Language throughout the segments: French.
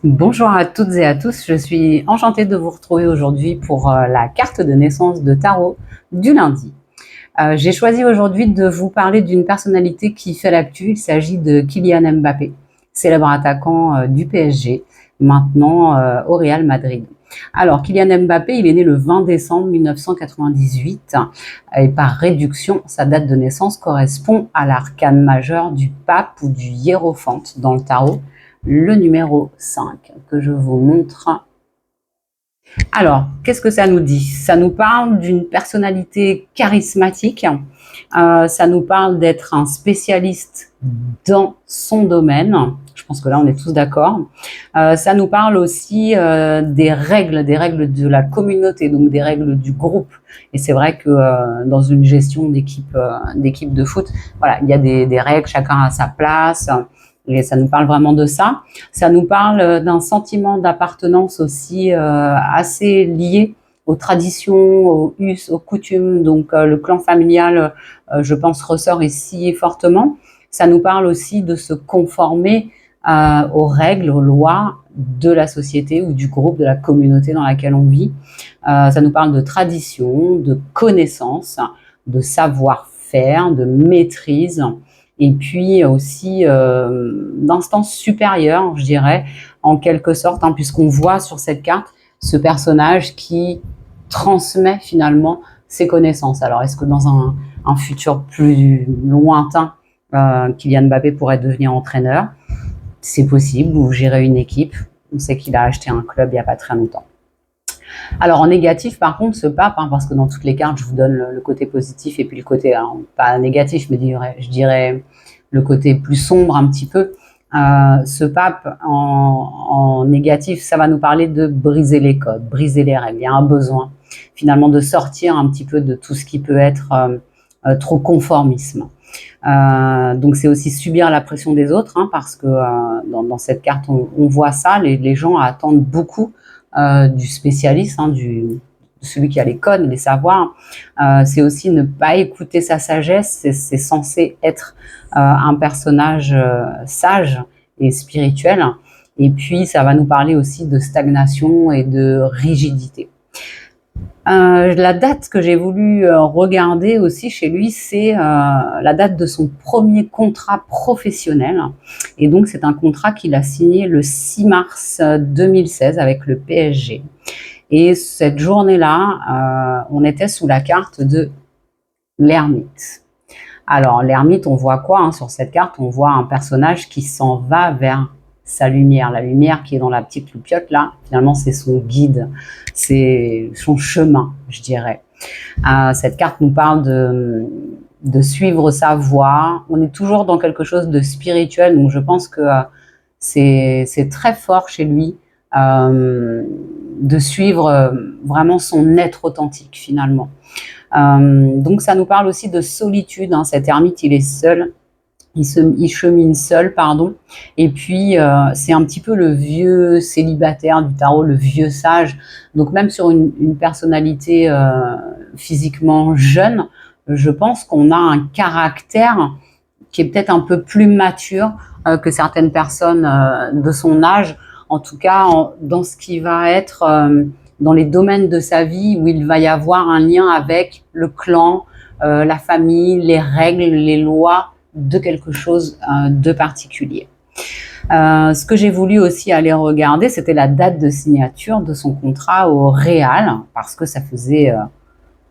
Bonjour à toutes et à tous, je suis enchantée de vous retrouver aujourd'hui pour la carte de naissance de tarot du lundi. J'ai choisi aujourd'hui de vous parler d'une personnalité qui fait l'actu. Il s'agit de Kylian Mbappé, célèbre attaquant du PSG, maintenant au Real Madrid. Alors, Kylian Mbappé, il est né le 20 décembre 1998 et par réduction, sa date de naissance correspond à l'arcane majeur du pape ou du hiérophante dans le tarot, le numéro 5, que je vous montre. Alors, qu'est-ce que ça nous dit? Ça nous parle d'une personnalité charismatique, ça nous parle d'être un spécialiste dans son domaine. Je pense que là, on est tous d'accord. Ça nous parle aussi des règles de la communauté, donc des règles du groupe. Et c'est vrai que dans une gestion d'équipe de foot, voilà, il y a des règles, chacun a sa place. Et ça nous parle vraiment de ça. Ça nous parle d'un sentiment d'appartenance aussi assez lié aux traditions, aux us, aux coutumes. Donc le clan familial, je pense, ressort ici fortement. Ça nous parle aussi de se conformer aux règles, aux lois de la société ou du groupe, de la communauté dans laquelle on vit. Ça nous parle de tradition, de connaissance, de savoir-faire, de maîtrise, et puis aussi d'instance supérieure, je dirais, en quelque sorte, hein, puisqu'on voit sur cette carte ce personnage qui transmet finalement ses connaissances. Alors, est-ce que dans un futur plus lointain, Kylian Mbappé pourrait devenir entraîneur? C'est possible, ou gérer une équipe. On sait qu'il a acheté un club il n'y a pas très longtemps. Alors en négatif, par contre, ce pape, hein, parce que dans toutes les cartes, je vous donne le côté positif et puis le côté, alors, pas négatif, mais je dirais le côté plus sombre un petit peu. Ce pape en négatif, ça va nous parler de briser les codes, briser les règles. Il y a un besoin finalement de sortir un petit peu de tout ce qui peut être trop conformisme. Donc c'est aussi subir la pression des autres, hein, parce que dans cette carte, on voit ça, les gens attendent beaucoup du spécialiste, hein, de celui qui a les codes, les savoirs. C'est aussi ne pas écouter sa sagesse. C'est censé être un personnage sage et spirituel. Et puis, ça va nous parler aussi de stagnation et de rigidité. La date que j'ai voulu regarder aussi chez lui, c'est la date de son premier contrat professionnel. Et donc, c'est un contrat qu'il a signé le 6 mars 2016 avec le PSG. Et cette journée-là, on était sous la carte de l'ermite. Alors, l'ermite, on voit quoi, hein, sur cette carte? On voit un personnage qui s'en va vers sa lumière. La lumière qui est dans la petite loupiote, là, finalement, c'est son guide, c'est son chemin, je dirais. Cette carte nous parle de suivre sa voie. On est toujours dans quelque chose de spirituel, donc je pense que c'est très fort chez lui de suivre vraiment son être authentique, finalement. Donc ça nous parle aussi de solitude, hein. Cet ermite, il est seul, il chemine seul, pardon. Et puis c'est un petit peu le vieux célibataire du tarot, le vieux sage. Donc même sur une personnalité physiquement jeune, je pense qu'on a un caractère qui est peut-être un peu plus mature que certaines personnes de son âge, en tout cas dans ce qui va être dans les domaines de sa vie où il va y avoir un lien avec le clan, la famille, les règles, les lois de quelque chose de particulier. Ce que j'ai voulu aussi aller regarder, c'était la date de signature de son contrat au Real, parce que ça faisait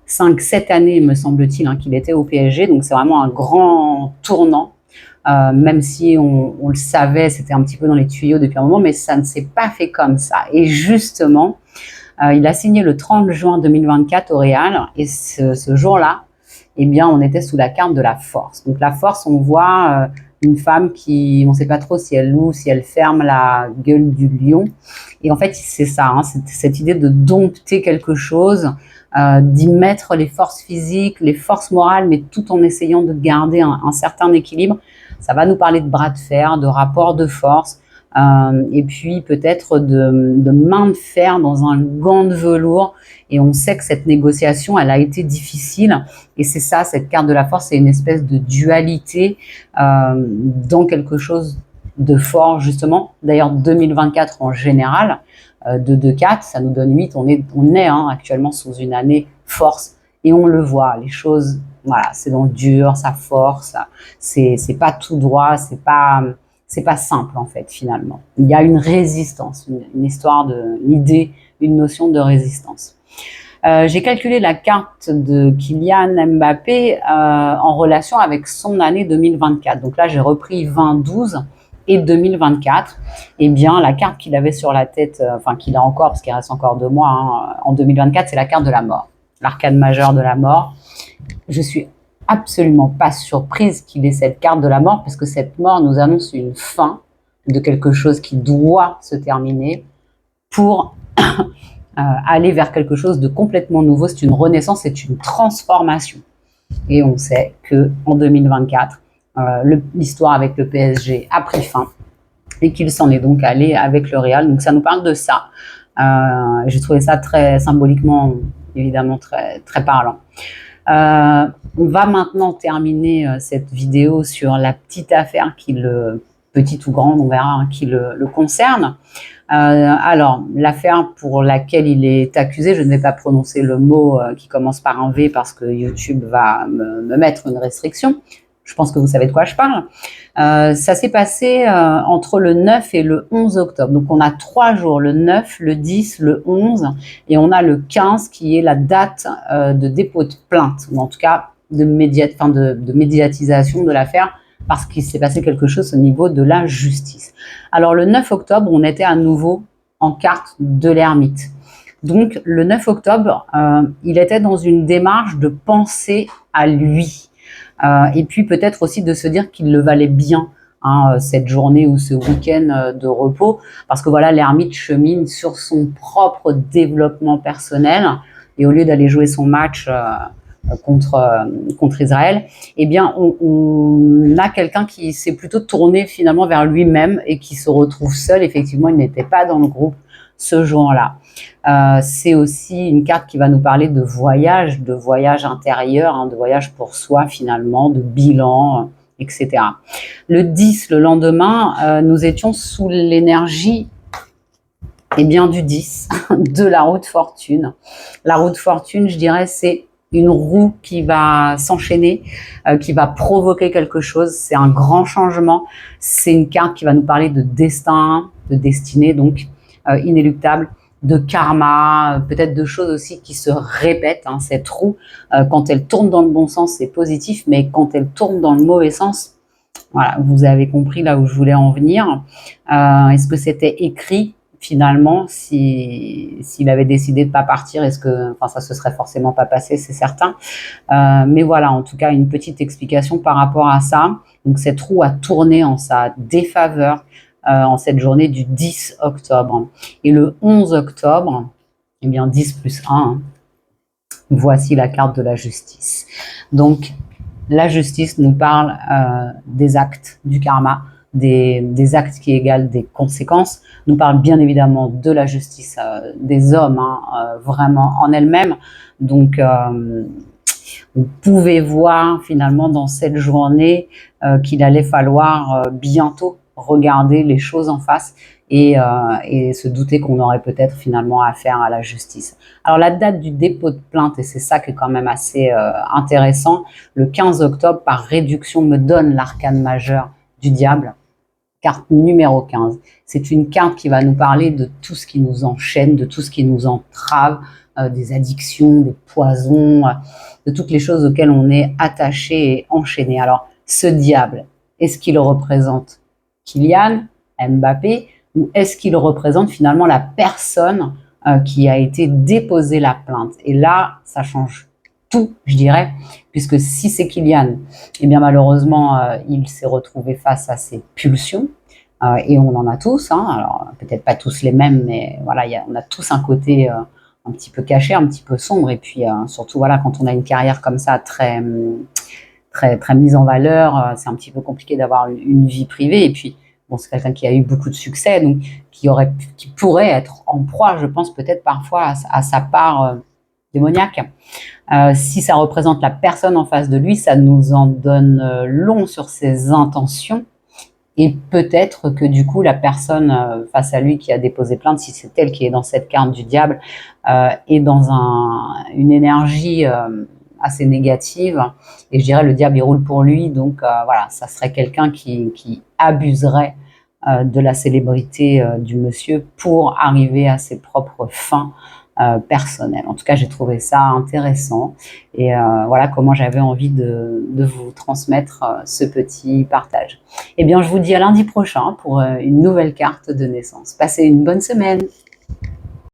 5-7 années, me semble-t-il, hein, qu'il était au PSG, donc c'est vraiment un grand tournant. Même si on le savait, c'était un petit peu dans les tuyaux depuis un moment, mais ça ne s'est pas fait comme ça. Et justement, il a signé le 30 juin 2024 au Real, et ce jour-là, eh bien, on était sous la carte de la force. Donc la force, on voit une femme qui, on ne sait pas trop si elle ouvre, si elle ferme la gueule du lion. Et en fait, c'est ça, hein, cette idée de dompter quelque chose, d'y mettre les forces physiques, les forces morales, mais tout en essayant de garder un certain équilibre. Ça va nous parler de bras de fer, de rapport de force, et puis peut-être de main de fer dans un gant de velours. Et on sait que cette négociation, elle a été difficile. Et c'est ça, cette carte de la force, c'est une espèce de dualité dans quelque chose de fort, justement. D'ailleurs, 2024 en général, de 2-4, ça nous donne 8. On est actuellement sous une année force et on le voit. Les choses, voilà, c'est dans le dur, ça force, c'est pas tout droit, c'est pas simple en fait finalement. Il y a une résistance, une histoire une idée, une notion de résistance. J'ai calculé la carte de Kylian Mbappé en relation avec son année 2024. Donc là, j'ai repris 2012 et 2024. Eh bien, la carte qu'il avait sur la tête, enfin qu'il a encore, parce qu'il reste encore 2 mois, hein, en 2024, c'est la carte de la mort, l'arcane majeure de la mort. Je suis absolument pas surprise qu'il ait cette carte de la mort, parce que cette mort nous annonce une fin de quelque chose qui doit se terminer pour aller vers quelque chose de complètement nouveau. C'est une renaissance, c'est une transformation. Et on sait qu'en 2024, l'histoire avec le PSG a pris fin et qu'il s'en est donc allé avec le Real. Donc ça nous parle de ça. J'ai trouvé ça très symboliquement, évidemment, très, très parlant. On va maintenant terminer cette vidéo sur la petite affaire qui petite ou grande, on verra, qui le concerne. Alors, l'affaire pour laquelle il est accusé, je ne vais pas prononcer le mot qui commence par un V parce que YouTube va me mettre une restriction. Je pense que vous savez de quoi je parle. Ça s'est passé entre le 9 et le 11 octobre. Donc, on a 3 jours, le 9, le 10, le 11, et on a le 15 qui est la date de dépôt de plainte, ou en tout cas de médiatisation de l'affaire, parce qu'il s'est passé quelque chose au niveau de la justice. Alors, le 9 octobre, on était à nouveau en carte de l'ermite. Donc, le 9 octobre, il était dans une démarche de penser à lui. Et puis, peut-être aussi de se dire qu'il le valait bien, cette journée ou ce week-end de repos. Parce que voilà, l'ermite chemine sur son propre développement personnel. Et au lieu d'aller jouer son match contre Israël, eh bien, on a quelqu'un qui s'est plutôt tourné finalement vers lui-même et qui se retrouve seul. Effectivement, il n'était pas dans le groupe ce jour-là. C'est aussi une carte qui va nous parler de voyage intérieur, de voyage pour soi finalement, de bilan, etc. Le 10, le lendemain, nous étions sous l'énergie du 10, de la roue de fortune. La roue de fortune, je dirais, c'est une roue qui va s'enchaîner, qui va provoquer quelque chose. C'est un grand changement. C'est une carte qui va nous parler de destin, de destinée, donc inéluctable, de karma, peut-être de choses aussi qui se répètent. Cette roue, quand elle tourne dans le bon sens, c'est positif, mais quand elle tourne dans le mauvais sens, voilà, vous avez compris là où je voulais en venir. Est-ce que c'était écrit finalement, s'il avait décidé de pas partir, ça se serait forcément pas passé, c'est certain. Mais voilà, en tout cas, une petite explication par rapport à ça. Donc, cette roue a tourné en sa défaveur en cette journée du 10 octobre. Et le 11 octobre, 10 plus 1, voici la carte de la justice. Donc, la justice nous parle des actes, du karma, des actes qui égalent des conséquences, nous parle bien évidemment de la justice des hommes, vraiment en elle-même. Donc, vous pouvez voir finalement dans cette journée qu'il allait falloir bientôt regarder les choses en face et se douter qu'on aurait peut-être finalement affaire à la justice. Alors la date du dépôt de plainte, et c'est ça qui est quand même assez intéressant, le 15 octobre par réduction me donne l'arcane majeur du diable, carte numéro 15. C'est une carte qui va nous parler de tout ce qui nous enchaîne, de tout ce qui nous entrave, des addictions, des poisons, de toutes les choses auxquelles on est attaché et enchaîné. Alors ce diable, est-ce qu'il représente Kylian Mbappé ou est-ce qu'il représente finalement la personne qui a été déposée la plainte? Et là, ça change tout, je dirais, puisque si c'est Kylian, eh bien malheureusement, il s'est retrouvé face à ses pulsions, et on en a tous, alors peut-être pas tous les mêmes, mais voilà, on a tous un côté un petit peu caché, un petit peu sombre, et puis surtout voilà, quand on a une carrière comme ça très très très mise en valeur, c'est un petit peu compliqué d'avoir une vie privée, et puis bon, c'est quelqu'un qui a eu beaucoup de succès, donc qui pourrait être en proie, je pense peut-être parfois à sa part démoniaque. Si ça représente la personne en face de lui, ça nous en donne long sur ses intentions Et peut-être que du coup, la personne face à lui qui a déposé plainte, si c'est elle qui est dans cette carte du diable, est dans une énergie assez négative. Et je dirais le diable, il roule pour lui. Donc voilà, ça serait quelqu'un qui abuserait de la célébrité du monsieur pour arriver à ses propres fins personnelles. En tout cas, j'ai trouvé ça intéressant. Et voilà comment j'avais envie de vous transmettre ce petit partage. Eh bien, je vous dis à lundi prochain pour une nouvelle carte de naissance. Passez une bonne semaine.